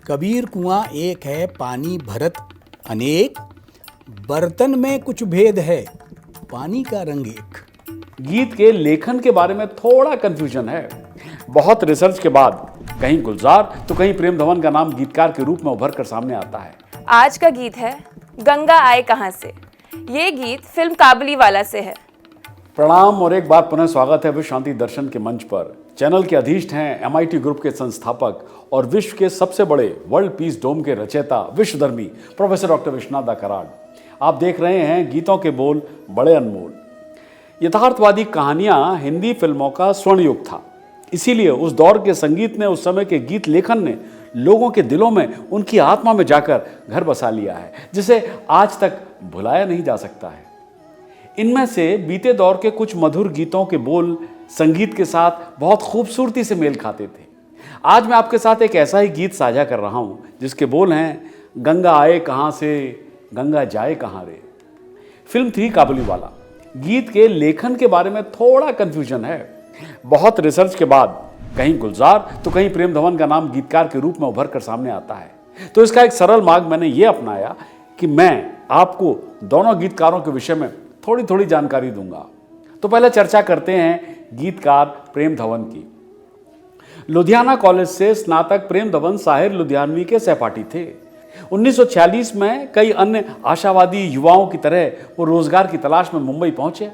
कबीर कुआं एक है, पानी भरत अनेक, बर्तन में कुछ भेद है, पानी का रंग एक। गीत के लेखन के बारे में थोड़ा कंफ्यूजन है। बहुत रिसर्च के बाद कहीं गुलजार तो कहीं प्रेम धवन का नाम गीतकार के रूप में उभर कर सामने आता है। आज का गीत है गंगा आए कहां से। ये गीत फिल्म काबुलीवाला से है। प्रणाम और एक बार पुनः स्वागत है विश्व शांति दर्शन के मंच पर। चैनल के अधीष्ट हैं MIT ग्रुप के संस्थापक और विश्व के सबसे बड़े वर्ल्ड पीस डोम के रचयिता विश्वधर्मी प्रोफेसर डॉक्टर विश्वनाथ कराड़। आप देख रहे हैं गीतों के बोल बड़े अनमोल। यथार्थवादी कहानियां हिंदी फिल्मों का स्वर्ण युग था, इसीलिए उस दौर के संगीत ने, उस समय के गीत लेखन ने लोगों के दिलों में, उनकी आत्मा में जाकर घर बसा लिया है, जिसे आज तक भुलाया नहीं जा सकता है। इनमें से बीते दौर के कुछ मधुर गीतों के बोल संगीत के साथ बहुत खूबसूरती से मेल खाते थे। आज मैं आपके साथ एक ऐसा ही गीत साझा कर रहा हूं जिसके बोल हैं गंगा आए कहां से, गंगा जाए कहां रे। फिल्म थी काबुलीवाला। गीत के लेखन के बारे में थोड़ा कंफ्यूजन है। बहुत रिसर्च के बाद कहीं गुलजार तो कहीं प्रेम धवन का नाम गीतकार के रूप में उभर कर सामने आता है। तो इसका एक सरल मार्ग मैंने ये अपनाया कि मैं आपको दोनों गीतकारों के विषय में थोड़ी थोड़ी जानकारी दूंगा। तो पहले चर्चा करते हैं गीतकार प्रेम धवन की। लुधियाना कॉलेज से स्नातक प्रेम धवन साहिर लुधियानवी के सहपाठी थे। 1946 में कई अन्य आशावादी युवाओं की तरह वो रोजगार की तलाश में मुंबई पहुंचे।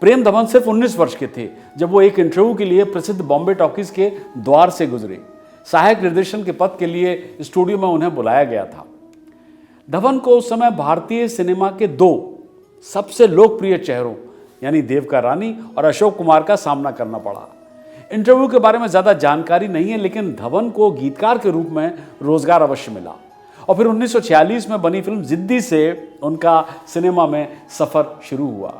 प्रेम धवन सिर्फ 19 वर्ष के थे जब वो एक इंटरव्यू के लिए प्रसिद्ध बॉम्बे टॉकीज के द्वार से गुजरे। सहायक निर्देशन के पद के लिए स्टूडियो में उन्हें बुलाया गया था। धवन को उस समय भारतीय सिनेमा के दो सबसे लोकप्रिय चेहरों यानी देविका रानी और अशोक कुमार का सामना करना पड़ा। इंटरव्यू के बारे में ज्यादा जानकारी नहीं है, लेकिन धवन को गीतकार के रूप में रोजगार अवश्य मिला और फिर 1946 में बनी फिल्म जिद्दी से उनका सिनेमा में सफर शुरू हुआ।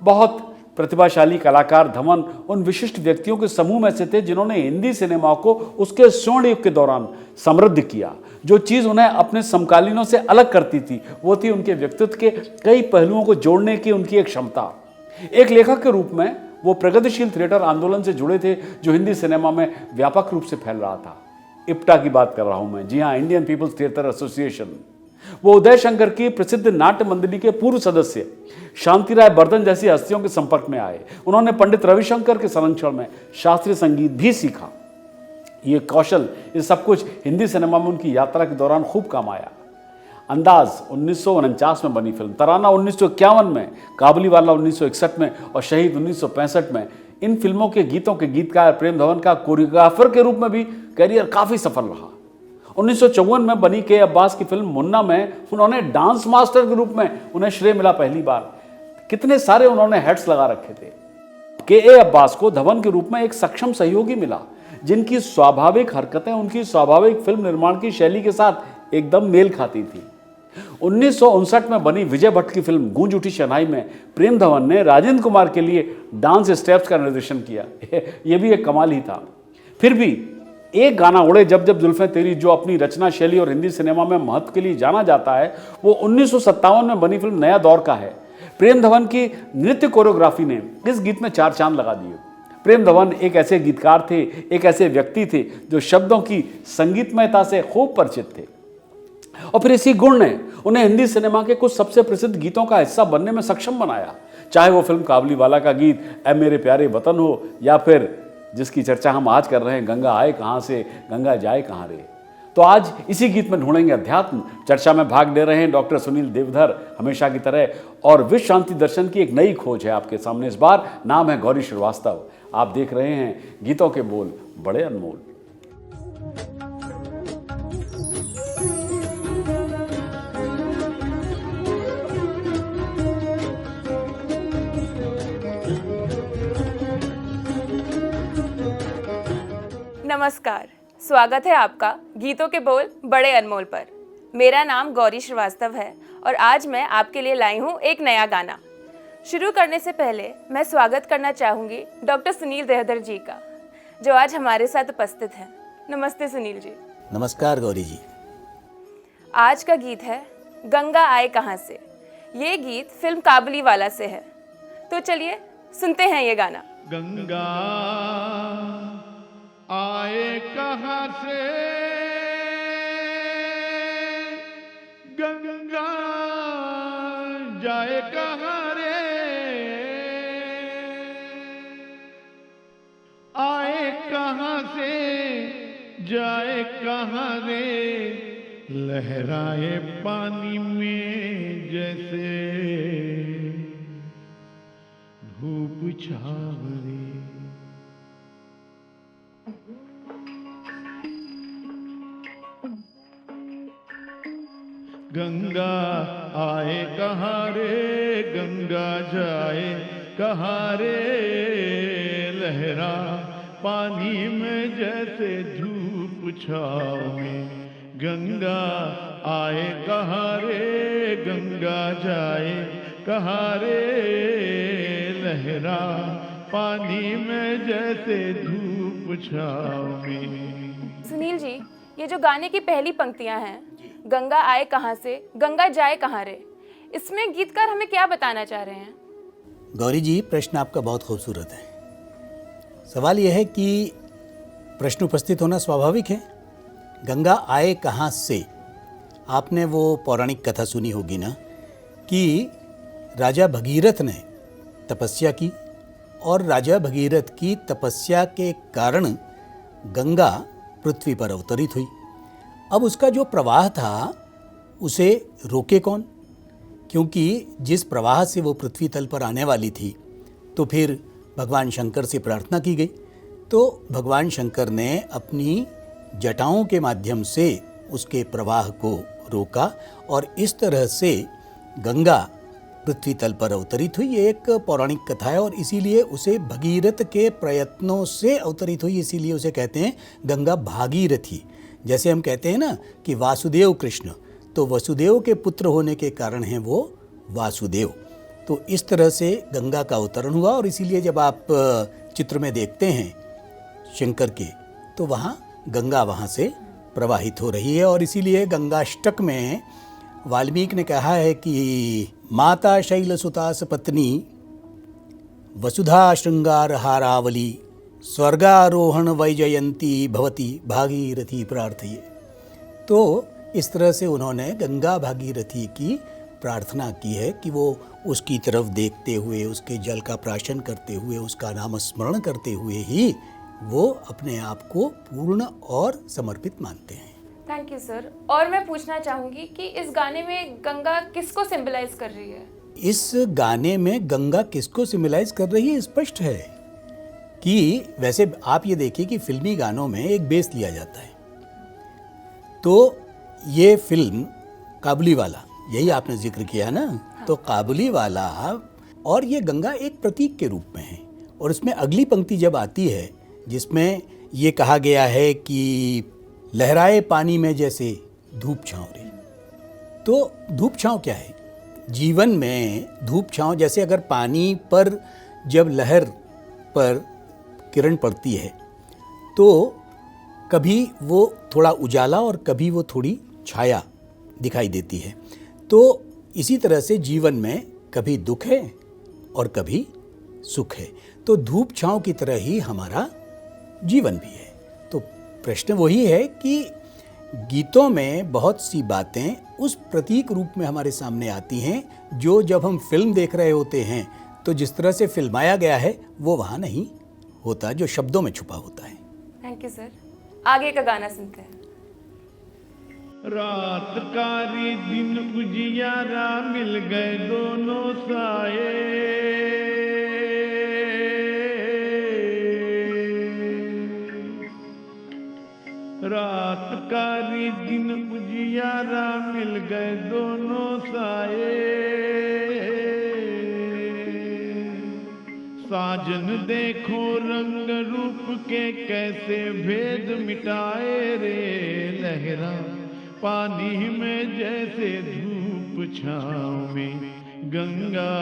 बहुत प्रतिभाशाली कलाकार धवन उन विशिष्ट व्यक्तियों के समूह में से थे जिन्होंने हिंदी सिनेमा को उसके स्वर्ण युग के दौरान समृद्ध किया। जो चीज उन्हें अपने समकालीनों से अलग करती थी वो थी उनके व्यक्तित्व के कई पहलुओं को जोड़ने की उनकी एक क्षमता। एक लेखक के रूप में वो प्रगतिशील थिएटर आंदोलन से जुड़े थे जो हिंदी सिनेमा में व्यापक रूप से फैल रहा था। इप्टा की बात कर रहा हूं मैं, जी हाँ, इंडियन पीपल्स थिएटर एसोसिएशन। वो उदय शंकर की प्रसिद्ध नाट्य मंडली के पूर्व सदस्य शांति राय बर्दन जैसी हस्तियों के संपर्क में आए। उन्होंने पंडित रविशंकर के संरक्षण में शास्त्रीय संगीत भी सीखा। ये कौशल, ये सब कुछ हिंदी सिनेमा में उनकी यात्रा के दौरान खूब काम आया। अंदाज 1949 में बनी फिल्म, तराना 1951 में, काबुलीवाला 1961 में और शहीद 1965 में। इन फिल्मों के गीतों के गीतकार प्रेम धवन का कोरियोग्राफर के रूप में भी करियर काफी सफल रहा। 1954 में बनी के अब्बास की फिल्म मुन्ना में उन्होंने डांस मास्टर के रूप में उन्हें श्रेय मिला पहली बार। कितने सारे उन्होंने हेड्स लगा रखे थे। के अब्बास को धवन के रूप में एक सक्षम सहयोगी मिला जिनकी स्वाभाविक हरकतें उनकी स्वाभाविक फिल्म निर्माण की शैली के साथ एकदम मेल खाती थी। 1959 में बनी विजय भट्ट की फिल्म गूंज उठी शहनाई में प्रेम धवन ने राजेंद्र कुमार के लिए डांस स्टेप्स का निर्देशन किया। यह भी एक कमाल ही था। फिर भी एक गाना उड़े जब जब जुल्फें तेरी, जो अपनी रचना शैली और हिंदी सिनेमा में महत्व के लिए जाना जाता है, वो 1957 में बनी फिल्म नया दौर का है। प्रेम धवन की नृत्य कोरियोग्राफी ने इस गीत में चार चांद लगा दिए। प्रेम धवन एक ऐसे गीतकार थे, एक ऐसे व्यक्ति थे जो शब्दों की संगीतमयता से खूब परिचित थे और फिर इसी गुण ने उन्हें हिंदी सिनेमा के कुछ सबसे प्रसिद्ध गीतों का हिस्सा बनने में सक्षम बनाया। चाहे वो फिल्म काबुलीवाला का गीत ऐ मेरे प्यारे वतन हो या फिर जिसकी चर्चा हम आज कर रहे हैं गंगा आए कहां से, गंगा जाए कहां रे। तो आज इसी गीत में ढूंढेंगे अध्यात्म। चर्चा में भाग ले रहे हैं डॉक्टर सुनील देवधर हमेशा की तरह, और विश्व शांति दर्शन की एक नई खोज है आपके सामने। इस बार नाम है गौरी श्रीवास्तव। आप देख रहे हैं गीतों के बोल बड़े अनमोल। नमस्कार, स्वागत है आपका गीतों के बोल बड़े अनमोल पर। मेरा नाम गौरी श्रीवास्तव है और आज मैं आपके लिए लाई हूँ एक नया गाना। शुरू करने से पहले मैं स्वागत करना चाहूँगी डॉक्टर सुनील देवधर जी का, जो आज हमारे साथ उपस्थित हैं। नमस्ते सुनील जी। नमस्कार गौरी जी। आज का गीत है गंगा आए कहां से। ये गीत फिल्म काबुलीवाला से है। तो चलिए सुनते हैं ये गाना। गंगा आए कहां से जाए कहाँ रे, आए कहाँ से जाए कहाँ रे, लहराए पानी में जैसे धूप छाव रे। गंगा आए कहाँ रे, गंगा जाए कहाँ रे, लहरा पानी में जैसे धूप छाव में। गंगा आए कहाँ रे, गंगा जाए कहाँ रे, लहरा पानी में जैसे धूप छाव में। सुनील जी, ये जो गाने की पहली पंक्तियां हैं, गंगा आए कहाँ से, गंगा जाए कहाँ रे, इसमें गीतकार हमें क्या बताना चाह रहे हैं? गौरी जी, प्रश्न आपका बहुत खूबसूरत है। सवाल यह है कि प्रश्न उपस्थित होना स्वाभाविक है। गंगा आए कहाँ से? आपने वो पौराणिक कथा सुनी होगी ना कि राजा भगीरथ ने तपस्या की और राजा भगीरथ की तपस्या के कारण गंगा पृथ्वी पर अवतरित हुई। अब उसका जो प्रवाह था उसे रोके कौन? क्योंकि जिस प्रवाह से वो पृथ्वी तल पर आने वाली थी तो फिर भगवान शंकर से प्रार्थना की गई। तो भगवान शंकर ने अपनी जटाओं के माध्यम से उसके प्रवाह को रोका और इस तरह से गंगा पृथ्वी तल पर अवतरित हुई। ये एक पौराणिक कथा है और इसीलिए उसे भगीरथ के प्रयत्नों से अवतरित हुई, इसीलिए उसे कहते हैं गंगा भागीरथी। जैसे हम कहते हैं ना कि वासुदेव कृष्ण, तो वसुदेव के पुत्र होने के कारण हैं वो वासुदेव। तो इस तरह से गंगा का अवतरण हुआ और इसीलिए जब आप चित्र में देखते हैं शंकर के, तो वहाँ गंगा वहाँ से प्रवाहित हो रही है। और इसीलिए गंगाष्टक में वाल्मीकि ने कहा है कि माता शैलसुतास पत्नी वसुधा श्रृंगार हारावली स्वर्गारोहण वैजयंती भवती भागीरथी प्रार्थये। तो इस तरह से उन्होंने गंगा भागीरथी की प्रार्थना की है कि वो उसकी तरफ देखते हुए, उसके जल का प्राशन करते हुए, उसका नाम स्मरण करते हुए ही वो अपने आप को पूर्ण और समर्पित मानते हैं। Thank you sir. और मैं पूछना चाहूँगी कि इस गाने में गंगा किसको सिंबलाइज कर रही है? इस गाने में गंगा किसको सिंबलाइज कर रही है स्पष्ट है कि वैसे आप ये देखिए कि फिल्मी गानों में एक बेस लिया जाता है। तो ये फिल्म काबुलीवाला, यही आपने जिक्र किया ना, तो काबुलीवाला और ये गंगा एक प्रतीक के रूप में है। और इसमें अगली पंक्ति जब आती है जिसमें ये कहा गया है कि लहराए पानी में जैसे धूप छाँव रे, तो धूप छाँव क्या है? जीवन में धूप छाँव, जैसे अगर पानी पर जब लहर पर किरण पड़ती है तो कभी वो थोड़ा उजाला और कभी वो थोड़ी छाया दिखाई देती है। तो इसी तरह से जीवन में कभी दुख है और कभी सुख है। तो धूप छाँव की तरह ही हमारा जीवन भी है। तो प्रश्न वही है कि गीतों में बहुत सी बातें उस प्रतीक रूप में हमारे सामने आती हैं जो जब हम फिल्म देख रहे होते हैं तो जिस तरह से फिल्माया गया है वो वहाँ नहीं होता, जो शब्दों में छुपा होता है। Thank you sir. आगे का गाना सुनते हैं। रात कारी दिन उजियारा मिल गए दोनों साए, रात कारी दिन उजियारा मिल गए दोनों साए, साजन देखो रंग रूप के कैसे भेद मिटाए रे, लहरा पानी में जैसे धूप छाँव में, गंगा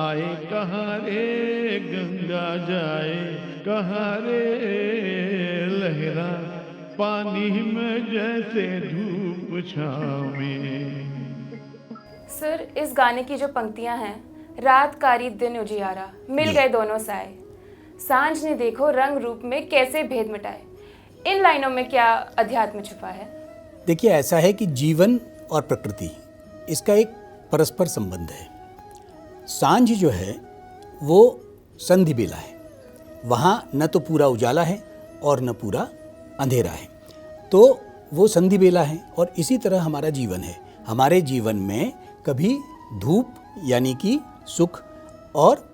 आए कहाँ रे, गंगा जाए कहाँ रे, लहरा पानी में जैसे धूप छाँव में। सर, इस गाने की जो पंक्तियां हैं, रात कारी दिन उजियारा मिल गए दोनों साए, सांझ ने देखो रंग रूप में कैसे भेद मिटाए, इन लाइनों में क्या अध्यात्म छुपा है? देखिए, ऐसा है कि जीवन और प्रकृति, इसका एक परस्पर संबंध है। सांझ जो है वो संधि बेला है, वहाँ न तो पूरा उजाला है और न पूरा अंधेरा है, तो वो संधि बेला है। और इसी तरह हमारा जीवन है, हमारे जीवन में कभी धूप यानी कि सुख और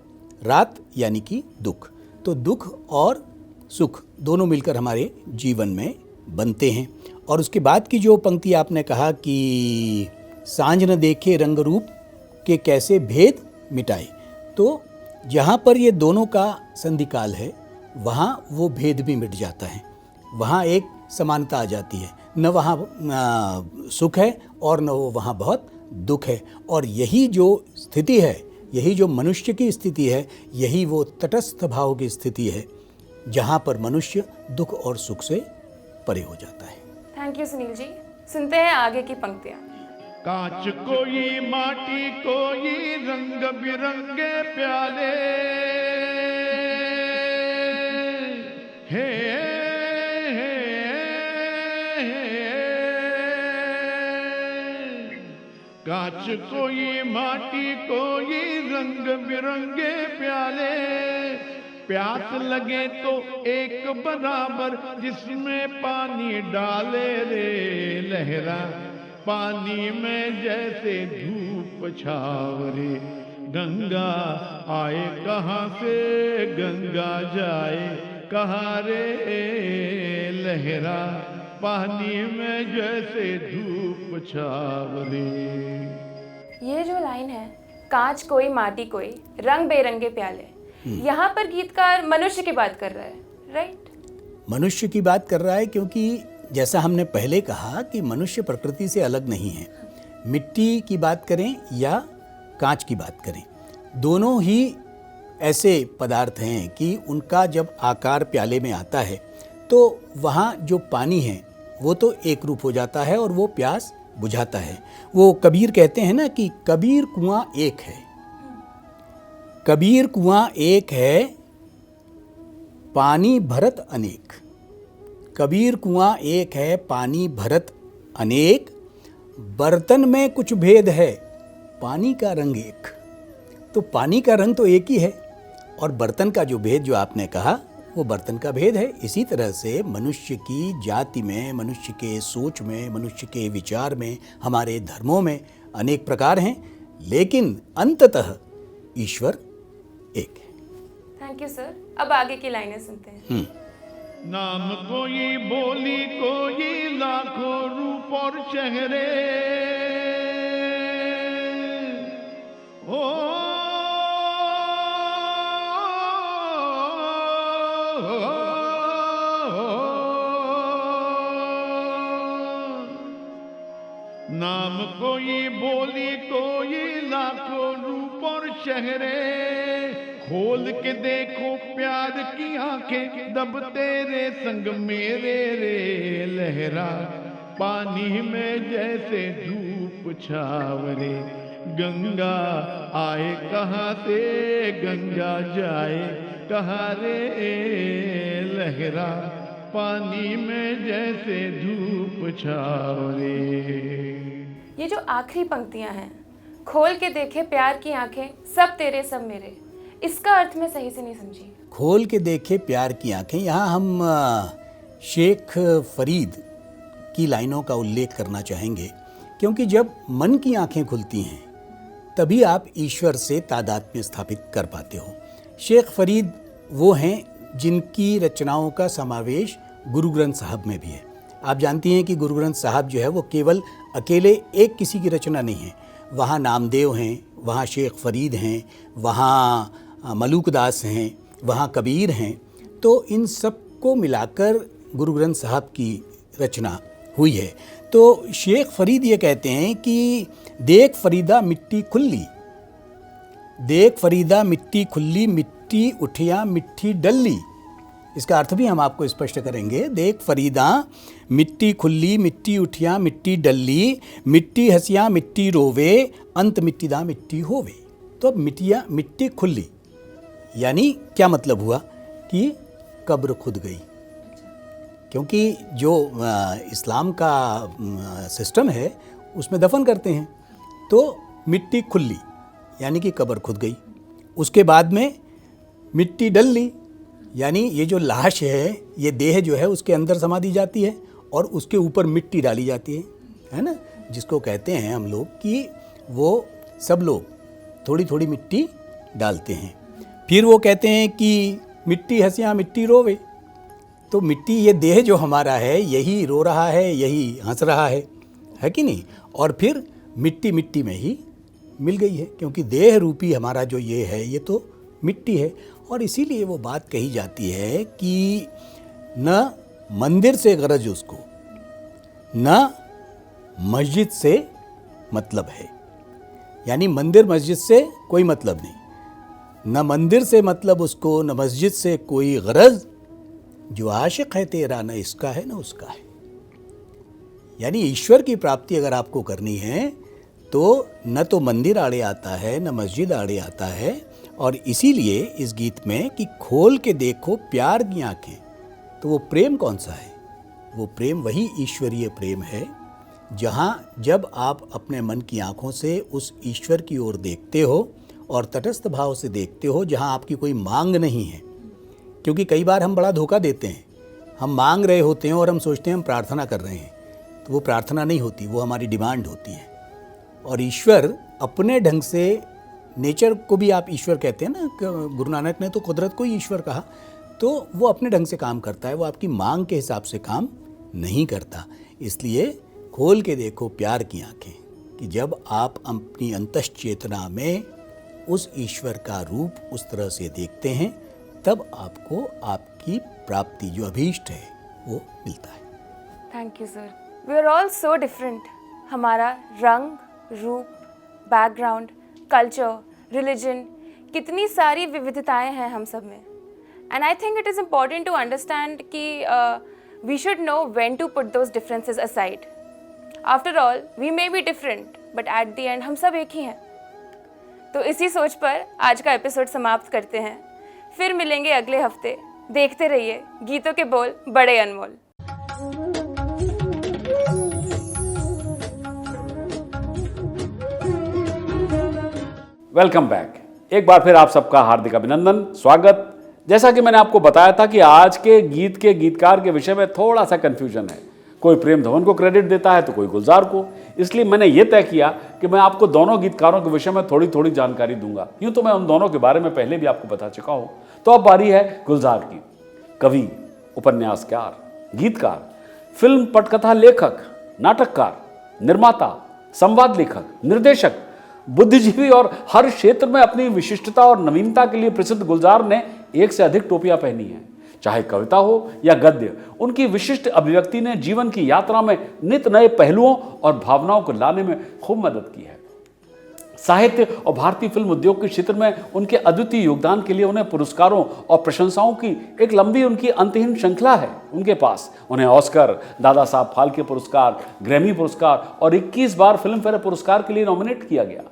रात यानी कि दुख, तो दुख और सुख दोनों मिलकर हमारे जीवन में बनते हैं। और उसके बाद की जो पंक्ति आपने कहा कि सांझ न देखे रंग रूप के कैसे भेद मिटाए, तो जहाँ पर ये दोनों का संधिकाल है वहाँ वो भेद भी मिट जाता है, वहाँ एक समानता आ जाती है, न वहाँ सुख है और न वो वहाँ बहुत दुख है। और यही जो स्थिति है, यही जो मनुष्य की स्थिति है, यही वो तटस्थ भाव की स्थिति है जहाँ पर मनुष्य दुख और सुख से परे हो जाता है। Thank you Sunil ji. सुनते हैं आगे की पंक्तियाँ। कांच कोई माटी कोई रंग बिरंगे प्याले हे, कांच कोई माटी कोई रंग बिरंगे प्याले, प्यास लगे तो एक बराबर जिसमें पानी डाले रे लहरा, पानी में जैसे धूप छावरे, गंगा आए कहाँ से गंगा जाए कहाँ रे लहरा, पानी में जैसे धूप छावरे। ये जो लाइन है, कांच कोई माटी कोई रंग बेरंगे प्याले, यहाँ पर गीतकार मनुष्य की बात कर रहा है, राइट? मनुष्य की बात कर रहा है क्योंकि जैसा हमने पहले कहा कि मनुष्य प्रकृति से अलग नहीं है। मिट्टी की बात करें या कांच की बात करें, दोनों ही ऐसे पदार्थ हैं कि उनका जब आकार प्याले में आता है तो वहाँ जो पानी है वो तो एक रूप हो जाता है और वो प्यास बुझाता है। वो कबीर कहते हैं ना कि कबीर कुआं एक है, कबीर कुआं एक है पानी भरत अनेक, कबीर कुआं एक है पानी भरत अनेक, बर्तन में कुछ भेद है पानी का रंग एक। तो पानी का रंग तो एक ही है और बर्तन का जो भेद जो आपने कहा वो बर्तन का भेद है। इसी तरह से मनुष्य की जाति में, मनुष्य के सोच में, मनुष्य के विचार में, हमारे धर्मों में अनेक प्रकार हैं, लेकिन अंततः ईश्वर एक है। Thank you sir. अब आगे की लाइनें सुनते हैं। नाम कोई बोली कोई लाखों रूप और चेहरे, ओ नाम कोई बोली कोई लाखों रूप और चेहरे, खोल के देखो प्यार की आंखें दब तेरे संग मेरे रे लहरा, पानी में जैसे धूप छावरे, गंगा आए कहाँ से गंगा जाए कहाँ रे लहरा, पानी में जैसे धूप छावरे। ये जो आखिरी पंक्तियां हैं, खोल के देखे प्यार की आंखें सब तेरे सब मेरे, इसका अर्थ मैं सही से नहीं समझी। खोल के देखे प्यार की आंखें, यहाँ हम शेख फरीद की लाइनों का उल्लेख करना चाहेंगे, क्योंकि जब मन की आंखें खुलती हैं तभी आप ईश्वर से तादात्म्य स्थापित कर पाते हो। शेख फरीद वो हैं जिनकी रचनाओं का समावेश गुरु ग्रंथ साहब में भी है। आप जानती हैं कि गुरु ग्रंथ साहब जो है वो केवल अकेले एक किसी की रचना नहीं है, वहाँ नामदेव हैं, वहाँ शेख फरीद हैं, वहाँ मलूक दास हैं, वहाँ कबीर हैं, तो इन सब को मिलाकर गुरु ग्रंथ साहब की रचना हुई है। तो शेख फरीद ये कहते हैं कि देख फरीदा मिट्टी खुल्ली, देख फरीदा मिट्टी खुल्ली, मिट्टी उठिया मिट्टी डल्ली। इसका अर्थ भी हम आपको स्पष्ट करेंगे। देख फरीदा मिट्टी खुल्ली, मिट्टी उठिया मिट्टी डल्ली, मिट्टी हंसिया मिट्टी रोवे, अंत मिट्टी दा मिट्टी होवे। तो अब मिट्टी खुल्ली यानी क्या मतलब हुआ कि कब्र खुद गई, क्योंकि जो इस्लाम का सिस्टम है उसमें दफन करते हैं। तो मिट्टी खुल्ली यानी कि कब्र खुद गई। उसके बाद में मिट्टी डल ली, यानी ये जो लाश है, ये देह जो है उसके अंदर समा दी जाती है और उसके ऊपर मिट्टी डाली जाती है ना, जिसको कहते हैं हम लोग कि वो सब लोग थोड़ी थोड़ी मिट्टी डालते हैं। फिर वो कहते हैं कि मिट्टी हंसियाँ मिट्टी रोवे, तो मिट्टी ये देह जो हमारा है यही रो रहा है, यही हंस रहा है कि नहीं। और फिर मिट्टी मिट्टी में ही मिल गई है, क्योंकि देह रूपी हमारा जो ये है ये तो मिट्टी है। और इसीलिए वो बात कही जाती है कि न मंदिर से गरज उसको, न मस्जिद से मतलब है, यानी मंदिर मस्जिद से कोई मतलब नहीं, न मंदिर से मतलब उसको, न मस्जिद से कोई गरज, जो आशिक है तेरा न इसका है न उसका है। यानी ईश्वर की प्राप्ति अगर आपको करनी है तो न तो मंदिर आड़े आता है न मस्जिद आड़े आता है। और इसीलिए इस गीत में कि खोल के देखो प्यार की आंखें, तो वो प्रेम कौन सा है? वो प्रेम वही ईश्वरीय प्रेम है, जहाँ जब आप अपने मन की आंखों से उस ईश्वर की ओर देखते हो और तटस्थ भाव से देखते हो, जहाँ आपकी कोई मांग नहीं है। क्योंकि कई बार हम बड़ा धोखा देते हैं, हम मांग रहे होते हैं और हम सोचते हैं हम प्रार्थना कर रहे हैं, तो वो प्रार्थना नहीं होती, वो हमारी डिमांड होती है। और ईश्वर अपने ढंग से, नेचर को भी आप ईश्वर कहते हैं ना, गुरु नानक ने तो कुदरत को ही ईश्वर कहा, तो वो अपने ढंग से काम करता है, वो आपकी मांग के हिसाब से काम नहीं करता। इसलिए खोल के देखो प्यार की आंखें, कि जब आप अपनी अंतश्चेतना में उस ईश्वर का रूप उस तरह से देखते हैं, तब आपको आपकी प्राप्ति जो अभीष्ट है वो मिलता है। Thank you sir. We are all so different. हमारा रंग, रूप, बैकग्राउंड, कल्चर, रिलीजन, कितनी सारी विविधताएं हैं हम सब में। And I think it is important to understand कि we should know when to put those differences aside. After all we may be different, but at the end हम सब एक ही हैं। तो इसी सोच पर आज का एपिसोड समाप्त करते हैं। फिर मिलेंगे अगले हफ्ते। देखते रहिए गीतों के बोल बड़े अनमोल। Welcome back. एक बार फिर आप सबका हार्दिक अभिनंदन, स्वागत। जैसा कि मैंने आपको बताया था कि आज के गीत के गीतकार के विषय में थोड़ा सा कंफ्यूजन है। कोई प्रेम धवन को क्रेडिट देता है तो कोई गुलजार को। इसलिए मैंने ये तय किया कि मैं आपको दोनों गीतकारों के विषय में थोड़ी थोड़ी जानकारी दूंगा। यूं तो मैं उन दोनों के बारे में पहले भी आपको बता चुका हूं। तो अब बारी है गुलजार की। कवि, उपन्यासकार, गीतकार, फिल्म पटकथा लेखक, नाटककार, निर्माता, संवाद लेखक, निर्देशक, बुद्धिजीवी और हर क्षेत्र में अपनी विशिष्टता और नवीनता के लिए प्रसिद्ध गुलजार ने एक से अधिक टोपियां पहनी हैं। चाहे कविता हो या गद्य, उनकी विशिष्ट अभिव्यक्ति ने जीवन की यात्रा में नित नए पहलुओं और भावनाओं को लाने में खूब मदद की है। साहित्य और भारतीय फिल्म उद्योग के क्षेत्र में उनके अद्वितीय योगदान के लिए उन्हें पुरस्कारों और प्रशंसाओं की एक लंबी उनकी अंतहीन श्रृंखला है उनके पास। उन्हें ऑस्कर, दादा साहब फाल्के पुरस्कार, ग्रैमी पुरस्कार और 21 बार फिल्म फेयर पुरस्कार के लिए नॉमिनेट किया गया।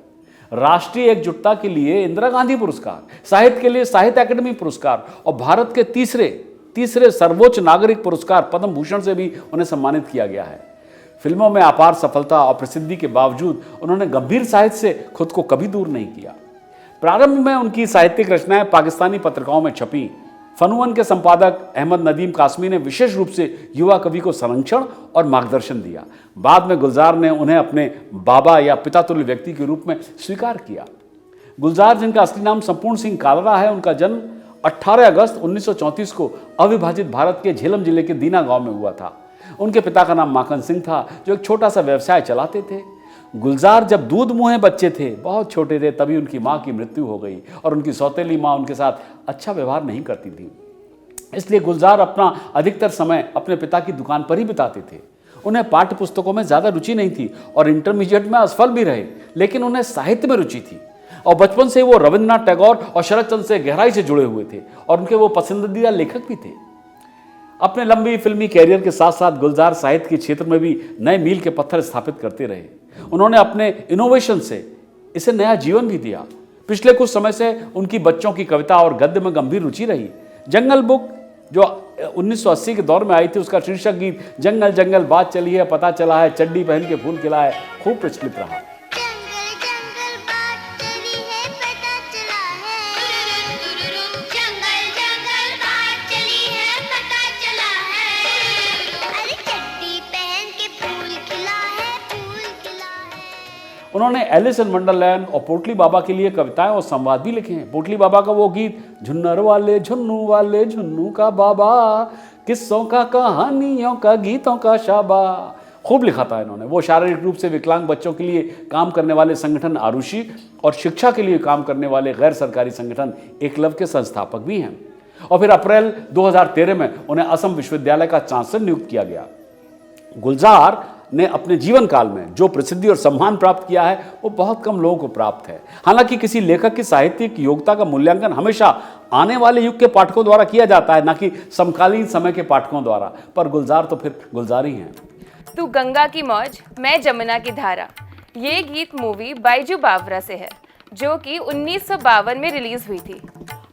राष्ट्रीय एकजुटता के लिए इंदिरा गांधी पुरस्कार, साहित्य के लिए साहित्य अकादमी पुरस्कार और भारत के तीसरे सर्वोच्च नागरिक पुरस्कार पद्म भूषण से भी उन्हें सम्मानित किया गया है। फिल्मों में अपार सफलता और प्रसिद्धि के बावजूद उन्होंने गंभीर साहित्य से खुद को कभी दूर नहीं किया। प्रारंभ में उनकी साहित्यिक रचनाएं पाकिस्तानी पत्रिकाओं में छपी। फनूवन के संपादक अहमद नदीम कासमी ने विशेष रूप से युवा कवि को संरक्षण और मार्गदर्शन दिया। बाद में गुलजार ने उन्हें अपने बाबा या पिता तुल्य व्यक्ति के रूप में स्वीकार किया। गुलजार, जिनका असली नाम संपूर्ण सिंह कालरा है, उनका जन्म 18 अगस्त 1934 को अविभाजित भारत के झेलम जिले के दीना गांव में हुआ था। उनके पिता का नाम माखन सिंह था, जो एक छोटा सा व्यवसाय चलाते थे। गुलजार जब दूध मुँहे बच्चे थे, बहुत छोटे थे, तभी उनकी माँ की मृत्यु हो गई और उनकी सौतेली माँ उनके साथ अच्छा व्यवहार नहीं करती थी। इसलिए गुलजार अपना अधिकतर समय अपने पिता की दुकान पर ही बिताते थे। उन्हें पाठ्य पुस्तकों में ज़्यादा रुचि नहीं थी और इंटरमीडिएट में असफल भी रहे, लेकिन उन्हें साहित्य में रुचि थी और बचपन से वो रविन्द्रनाथ टैगोर और शरद चंद्र से गहराई से जुड़े हुए थे और उनके वो पसंदीदा लेखक भी थे। अपने लंबी फिल्मी कैरियर के साथ साथ गुलजार साहित्य के क्षेत्र में भी नए मील के पत्थर स्थापित करते रहे। उन्होंने अपने इनोवेशन से इसे नया जीवन भी दिया। पिछले कुछ समय से उनकी बच्चों की कविता और गद्य में गंभीर रुचि रही। जंगल बुक जो 1980 के दौर में आई थी, उसका शीर्षक गीत जंगल जंगल बात चली है, पता चला है, चड्डी पहन के फूल खिला है, खूब प्रचलित रहा। जंगल जंगल बात चली है, उन्होंने एलिस इन वंडरलैंड और पोटली बाबा के लिए कविताएं और संवाद भी लिखे हैं। पोटली बाबा का वो गीत झुन्नर वाले झुन्नू का बाबा, किस्सों का, कहानियों का, गीतों का शाबा, खूब लिखा था इन्होंने। वो शारीरिक रूप से विकलांग बच्चों के लिए काम करने वाले संगठन आरुषि और शिक्षा के लिए काम करने वाले गैर सरकारी संगठन एकलव्य के संस्थापक भी हैं। और फिर अप्रैल 2013 में उन्हें असम विश्वविद्यालय का चांसलर नियुक्त किया गया। गुलजार ने अपने जीवन काल में जो प्रसिद्धि और सम्मान प्राप्त किया है वो बहुत कम लोगों को प्राप्त है। हालांकि किसी लेखक की साहित्यिक योग्यता का मूल्यांकन हमेशा आने वाले युग के पाठकों द्वारा किया जाता है, ना कि समकालीन समय के पाठकों द्वारा। पर गुलजार तो फिर गुलजार ही हैं। तू गंगा की मौज, मैं जमुना की धारा, ये गीत मूवी बाइजू बावरा से है, जो कि 1952 में रिलीज हुई थी।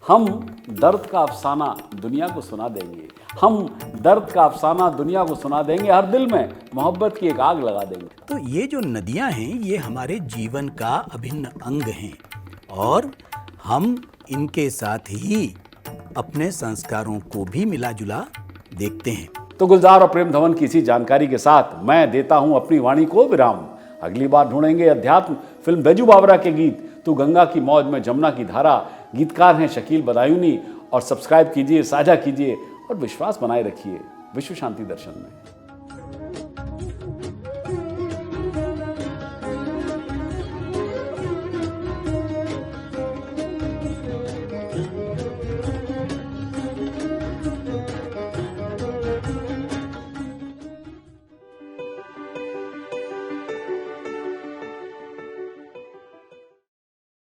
हम दर्द का अफसाना दुनिया को सुना देंगे, हम दर्द का अफसाना दुनिया को सुना देंगे, हर दिल में मोहब्बत की एक आग लगा देंगे। तो ये जो नदियां हैं ये हमारे जीवन का अभिन्न अंग हैं और हम इनके साथ ही अपने संस्कारों को भी मिला जुला देखते हैं। तो गुलजार और प्रेम धवन की इसी जानकारी के साथ मैं देता हूं अपनी वाणी को विराम। अगली बार ढूंढेंगे अध्यात्म फिल्म बैजू बावरा के गीत तू गंगा की मौज में जमुना की धारा। गीतकार हैं शकील बदायूनी। और सब्सक्राइब कीजिए, साझा कीजिए और विश्वास बनाए रखिए विश्व शांति दर्शन में।